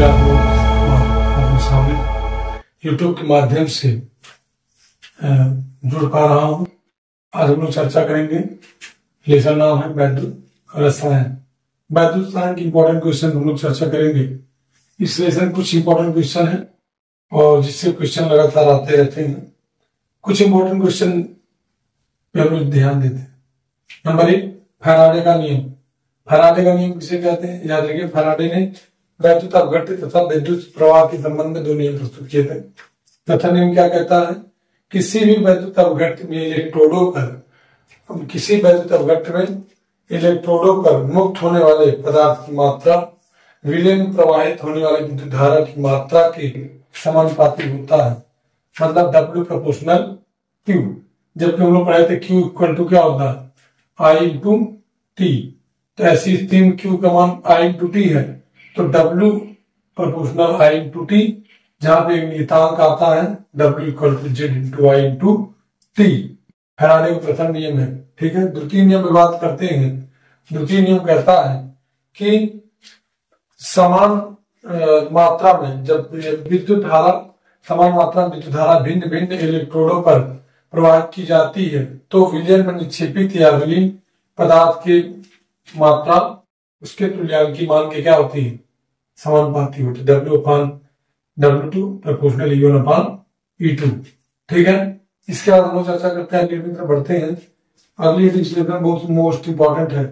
में आप लोग अपने सामने यूट्यूब के माध्यम से जुड़ पा रहा हूँ। आज हम लोग चर्चा करेंगे, लेसन नाम है वैद्युत रसायन। वैद्युत रसायन की इंपॉर्टेंट क्वेश्चन हम लोग चर्चा करेंगे। इस लेसन कुछ इंपॉर्टेंट क्वेश्चन है और जिससे क्वेश्चन लगातार आते रहते हैं। कुछ इंपॉर्टेंट क्वेश्चन पे हम लोग ध्यान देते हैं। नंबर 1, फैराडे का नियम। फैराडे का नियम किसे कहते हैं? याद रखिए, फैराडे ने वैद्युत अपघट्य तथा विद्युत प्रवाह के संबंध में 2 नियम प्रस्तुत किए थे। तथा नियम क्या कहता है? किसी भी वैद्युत अपघट्य में इलेक्ट्रोडों पर मुक्त होने वाले पदार्थ की मात्रा विलय में प्रवाहित होने वाली विद्युत धारा की मात्रा के समानुपाती होता है। मतलब W प्रोपोर्शनल Q। जबकि हम लोग पढ़े थे Q इक्वल टू क्या होता है? I into T। तो ऐसी स्थिति में Q का मान I इंटू T है, तो W proportional I into T, जहां पे नियतांक आता है W equal to Z into I into T। Faraday का प्रथम नियम है। ठीक है। द्वितीय नियम की बात करते हैं। द्वितीय नियम कहता है कि समान मात्रा में जब समान मात्रा में विद्युत धारा भिन्न भिन्न इलेक्ट्रोडों पर प्रवाहित की जाती है तो विलयन में निक्षेपित या विलीन पदार्थ की मात्रा उसके तुल्यांकी मान के क्या होती है? समानुपाती होती है। W/W2 proportional E1/E2। ठीक है। इसके बाद हम लोग चर्चा करते हैं, अगली तरफ बढ़ते हैं। अगली डिस्कशन बहुत मोस्ट इंपॉर्टेंट है,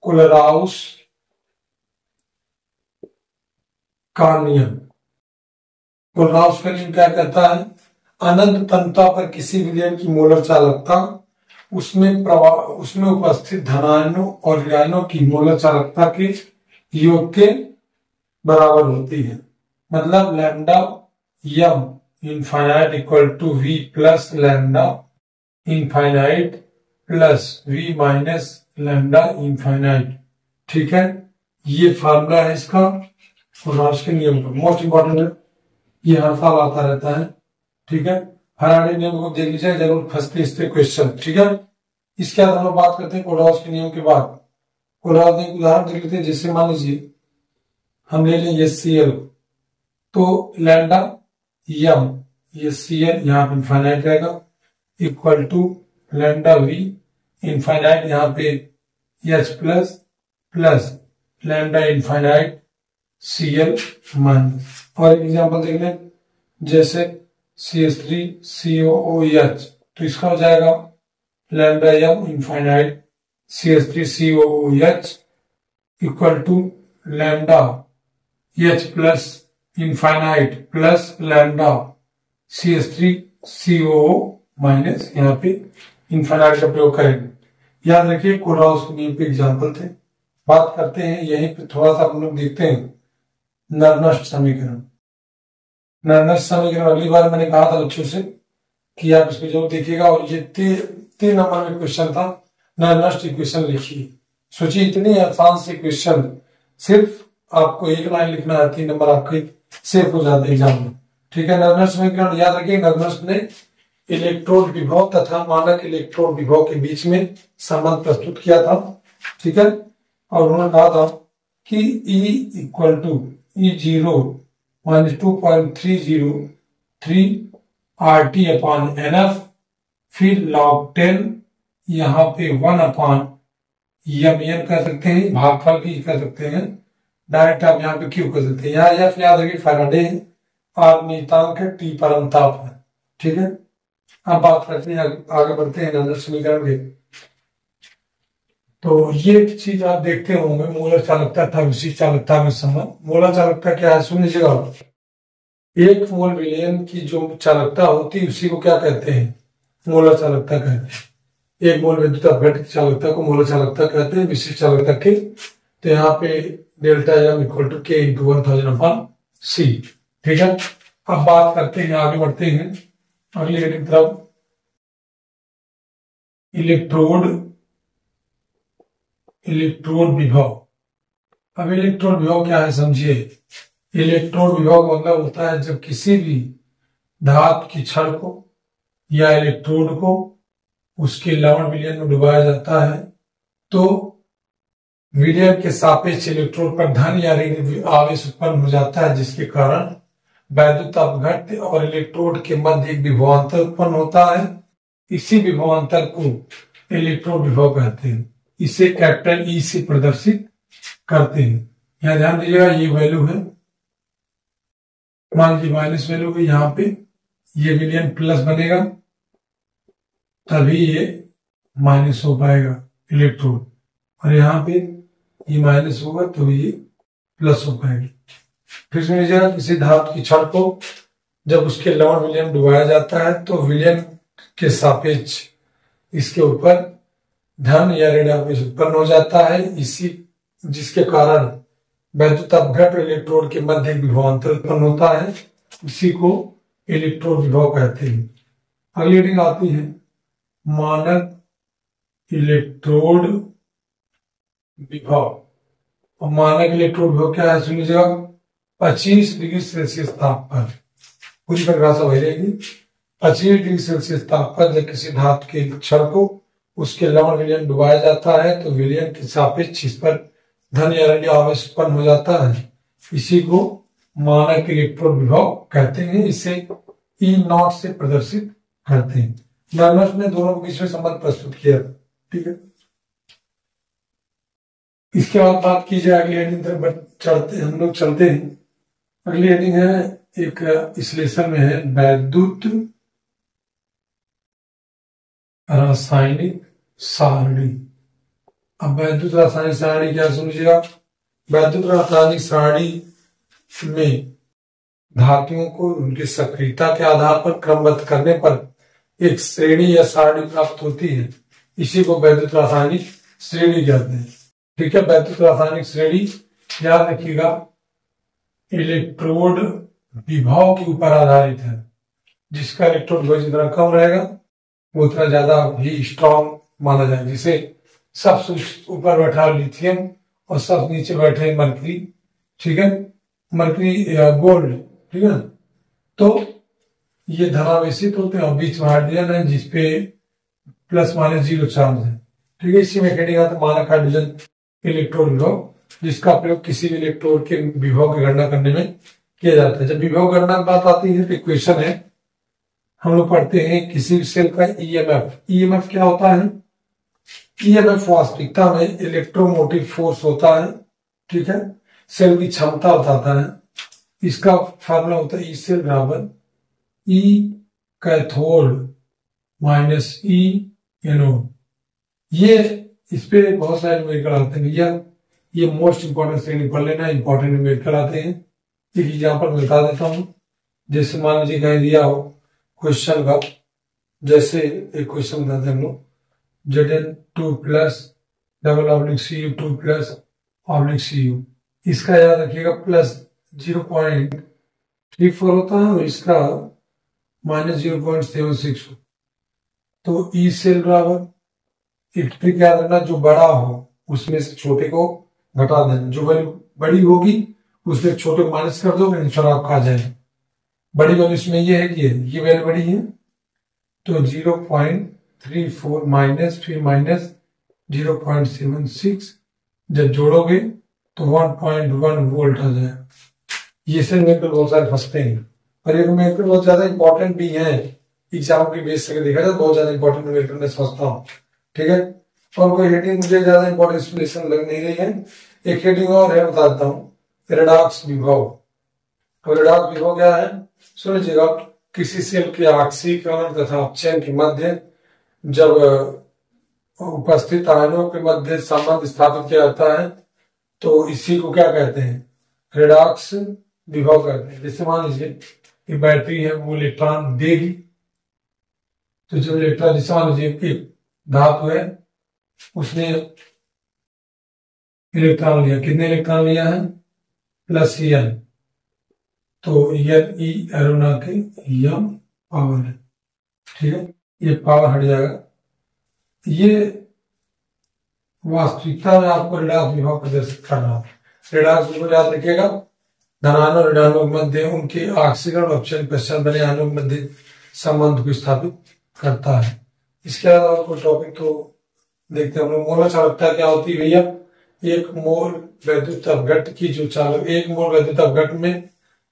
कोलराउस का नियम। कोलराउस का नियम क्या कहता है? अनंत तन्यता पर किसी विलयन की मोलर चालकता उसमें उपस्थित धनायनों और ऋणायनों की मोलर चालकता के योग के बराबर होती है। मतलब lambda m infinite equal to V plus lambda infinite plus V minus lambda infinite. ठीक है। ये फार्मूला है इसका कोलराउस के नियम का, मोस्ट इंपॉर्टेंट है, ये हर साल आता रहता है। ठीक है। फैराडे नियम को देख लीजिए, जरूर फंसते इस पे क्वेश्चन। ठीक है। इसके बाद हम लोग बात करते हैं कोलराउस के नियम के बाद। कोलराउस ने एक उदाहरण देख लेते हैं, जैसे मान लीजिए हम ले लें HCl, तो लैम्डा यम HCl यहाँ पे इनफाइनाइट रहेगा equal to lambda V infinite यहाँ पे H plus plus lambda infinite Cl minus. और एक एग्जाम्पल देख लें, जैसे CH3COOH, तो इसका हो जाएगा lambda m infinite CH3COOH equal to lambda H plus infinite plus lambda CH3COO minus, यहाँ पे इनफाइनाइट का प्रयोग करेंगे। याद रखिए कोलराउस के नियम पे एग्जाम्पल थे। बात करते हैं यहीं पे थोड़ा सा हम लोग देखते हैं नर्नस्ट समीकरण। नर्नस्ट समीकरण अगली बार मैंने कहा था बच्चों से कि आप इसको जरूर देखिएगा, और ये 3 नंबर में क्वेश्चन था, नर्नस्ट इक्वेशन लिखिए। सोचिए इतनी आसान से क्वेश्चन, सिर्फ आपको 1 लाइन लिखना है, 3 नंबर आपके सेफ हो जाते हैं एग्जाम में। ठीक है। नर्नस्ट समीकरण याद रखिए, नर्नस्ट ने इलेक्ट्रोड विभव तथा मानक इलेक्ट्रोड विभव के बीच में संबंध प्रस्तुत किया था। ठीक है। और उन्होंने कहा था कि E equal to E0 minus 2.303 RT upon NF, फिर log 10 यहाँ पे 1 अपॉन MN कर सकते हैं, भागफल भी कर सकते हैं, डायरेक्ट आप यहाँ पे Q कर सकते हैं। यहाँ F याद रखिए फैराडे है, R नियतांक है, T परमताप है। ठीक है। अब बात करते हैं, आगे बढ़ते हैं नर्नस्ट समीकरण के। तो ये एक चीज आप देखते होंगे, मोलर चालकता था विशिष्ट चालकता में संबंध। मोलर चालकता क्या है सुन लीजिएगा। 1 मोल विलयन की जो चालकता होती है उसी को क्या कहते हैं? मोलर चालकता कहते हैं। 1 मोल विद्युत अपघट्य की चालकता को मोलर चालकता कहते हैं, विशिष्ट चालकता की। तो यहाँ पे delta m equal to K into 1000/C। ठीक है। अब बात करते हैं, आगे बढ़ते हैं अगली की तरफ। इलेक्ट्रोड विभव। अब इलेक्ट्रोड विभव क्या है समझिए। इलेक्ट्रोड विभव का मतलब होता है जब किसी भी धातु की छड़ को या इलेक्ट्रोड को उसके लवण विलयन में डुबाया जाता है तो विलयन के सापेक्ष इलेक्ट्रोड पर धन या ऋण आवेश उत्पन्न हो जाता है, जिसके कारण वैद्युत अपघट्य और इलेक्ट्रोड के मध्य एक विभवांतर उत्पन्न होता है। इसी विभवांतर को इलेक्ट्रोड विभव कहते हैं। इसे कैपिटल ई से प्रदर्शित करते हैं। यहाँ ध्यान दीजिएगा, ये वैल्यू है, मान लीजिए माइनस वैल्यू है, यहाँ पे ये विलयन प्लस बनेगा तभी ये माइनस हो पाएगा इलेक्ट्रोड, और यहाँ पे ये माइनस होगा तो ये प्लस हो पाएगा। फिर सुन लीजिएगा, किसी धातु की छड़ को जब उसके लवण विलयन डुबाया जाता है तो विलयन के सापेक्ष इसके ऊपर धन या ऋण आवेश उत्पन्न हो जाता है, इसी जिसके कारण वैद्युत अपघट्य इलेक्ट्रोड के मध्य एक विभवांतर उत्पन्न होता है। इसी को इलेक्ट्रोड विभव कहते हैं। अगली रीडिंग आती है मानक इलेक्ट्रोड विभव। और मानक इलेक्ट्रोड विभव क्या है, सुन लीजिएगा, 25 डिग्री सेल्सियस ताप पर, पूरी परिभाषा वही रहेगी, 25 डिग्री सेल्सियस ताप पर जब किसी धातु के छड़ को उसके लवण विलयन डुबाया जाता है तो विलयन के सापेक्ष इस पर धन या ऋण आवेश उत्पन्न हो जाता है। इसी को मानक इलेक्ट्रोड विभव कहते हैं। इसे ई नॉट से प्रदर्शित करते हैं। मैग्नस ने दोनों के बीच में संबंध प्रस्तुत किया। ठीक है, इसके बाद बात की जाए अगली हेडिंग तरफ हम लोग चलते हैं। अगली हेडिंग है एक विश्लेषण में है वैद्युत रासायनिक सारणी। अब वैद्युत रासायनिक सारणी क्या, सुनिएगा, वैद्युत रासायनिक सारणी में धातुओं को उनकी सक्रियता के आधार पर क्रमबद्ध करने पर एक श्रेणी या सारणी प्राप्त होती है। इसी को वैद्युत रासायनिक श्रेणी कहते हैं। ठीक है, वैद्युत रासायनिक श्रेणी याद रखिएगा इलेक्ट्रोड विभव के ऊपर आधारित है। जिसका इलेक्ट्रोड विभव जितना कम रहेगा वो उतना ज्यादा ही स्ट्रॉन्ग माना जाएगा। जिसे सबसे ऊपर बैठा लिथियम और सब नीचे बैठे मरकरी, ठीक है, मरकरी गोल्ड, ठीक है, तो ये धनावेशित होते हैं और बीच में हाइड्रोजन है जिसपे प्लस माइनस 0 चार्ज है। ठीक है, इसी में हेडिंग आता है मानक हाइड्रोजन इलेक्ट्रोड विभव, जिसका प्रयोग किसी भी इलेक्ट्रोड के विभव की गणना करने में किया जाता है। जब विभव गणना की बात आती है तो इक्वेशन है, हम लोग पढ़ते हैं किसी भी सेल का ईएमएफ। ईएमएफ क्या होता है, ईएमएफ वास्तविकता में इलेक्ट्रोमोटिव फोर्स होता है। ठीक है, सेल की क्षमता बताता है। इसका फार्मूला होता है ई सेल बराबर ई कैथोड माइनस ई एनोड। ये इस पे बहुत सारे न्यूमेरिकल आते हैं भैया, ये मोस्ट इंपॉर्टेंट श्रेणी पढ़ लेना, इंपॉर्टेंट न्यूमेरिकल आते हैं। एक एग्जाम्पल मैं बता देता हूं, जैसे मान लीजिए कहीं दिया हो क्वेश्चन का, जैसे एक क्वेश्चन बताते हैं हम लोग, Zn2 plus double oblique Cu 2 plus oblique Cu, इसका याद रखिएगा प्लस 0.34 होता है और इसका माइनस 0.76। तो ई सेल बराबर एक ट्रिक याद रखना, जो बड़ा हो उसमें से छोटे को घटा देना, जो वैल्यू बड़ी होगी उसमें छोटे को माइनस कर दो, आंसर आपका आ जाएगा। बड़ी वैल्यू इसमें ये है, ये वैल्यू बड़ी है तो 0.34 माइनस फिर माइनस 0.76, जब जोड़ोगे तो 1.1 वोल्ट आ जाएगा। ये से न्यूमेरिकल बहुत सारे फंसते हैं और ये न्यूमेरिकल बहुत ज्यादा इंपॉर्टेंट भी है, एग्जाम के बेस से देखा जाए बहुत ज्यादा इंपॉर्टेंट न्यूमेरिकल में समझता हूँ। ठीक है, और कोई हेडिंग मुझे ज्यादा इंपॉर्टेंट एक्सप्लेनेशन लग नहीं रही है। एक हेडिंग और है, बता देता हूँ, रेडॉक्स विभव। तो रेडॉक्स विभव क्या है, सुन लीजिएगा, किसी सेल के ऑक्सीकरण तथा अपचयन के मध्य जब उपस्थित आयनों के मध्य संबंध स्थापित किया जाता है तो इसी को क्या कहते हैं, रेडॉक्स विभव कहते हैं। जैसे मान लीजिए कि बैटरी है, वो इलेक्ट्रॉन देगी, तो जब इलेक्ट्रॉन, जैसे मान लीजिए एक धातु है, उसने इलेक्ट्रॉन लिया, कितने इलेक्ट्रॉन लिया है, प्लस एन, तो एन ई एरोना के यम पावर है। ठीक है, ये पावर हट जाएगा। ये वास्तविकता में आपको रेडॉक्स विभव प्रदर्शित करना है। रेडॉक्स विभव याद रखिएगा, धनायनों और ऋणायनों के मध्य उनके ऑक्सीकरण और अपचयन पश्चात बने आयनों के मध्य संबंध को स्थापित करता है। इसके अलावा कोई टॉपिक तो देखते हैं हम लोग। मोलर चालकता क्या होती है भैया, एक मोल वैद्युत अपघट्ट की जो चालक, एक मोल वैद्युत अपघट्ट में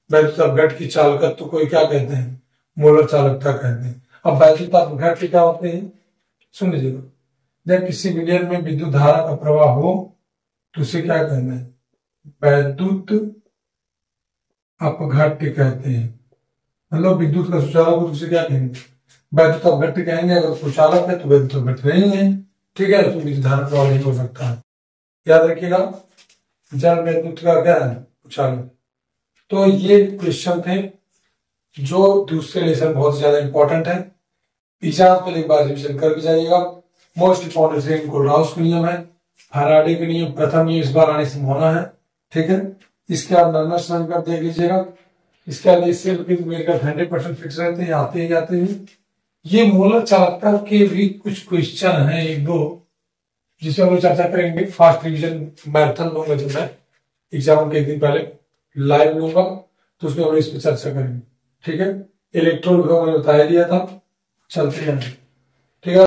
वैद्युत अपघट्ट की चालकत्व को क्या कहते हैं? मोलर चालकता कहते हैं। अब वैद्युत अपघट्ट क्या होते हैं सुन लीजिएगा। जब किसी विलयन में विद्युत धारा का प्रवाह हो तो उसे क्या कहते हैं? वैद्युत अपघट्ट कहते हैं। मतलब विद्युत का सुचालक हो तो उसे क्या कहेंगे? वैद्युत अपघट्ट कहेंगे। अगर सुचालक है तो वैद्युत अपघट्ट नहीं है, ठीक है, तो विद्युत धारा प्रवाह नहीं हो सकता है। याद रखिएगा, जल विद्युत का क्या है? सुचालक। तो ये क्वेश्चन थे जो दूसरे लेसन बहुत ज्यादा इंपॉर्टेंट है। एग्जाम के लिए एक बार रिविजन करके जाइएगा। मोस्ट इंपॉर्टेंट से कोलराउस का नियम है, फैराडे का नियम, प्रथम नियम इस बार आने से होना है, ठीक है। इसके बाद नर्मर समीकरण देख लीजिएगा। इसके बाद इससे 100% फिक्स रहते हैं, आते ही जाते हैं। ये मोलर चालकता के भी कुछ क्वेश्चन हैं, एक दो, जिसमें हम लोग चर्चा करेंगे। फास्ट रिविजन मैराथन लूंगा जब मैं एग्जाम के एक दिन पहले लाइव लूंगा, तो उसमें हम लोग इस पर चर्चा करेंगे, ठीक है। इलेक्ट्रॉन विभव मैंने बताया दिया था, चलते हैं, ठीक है।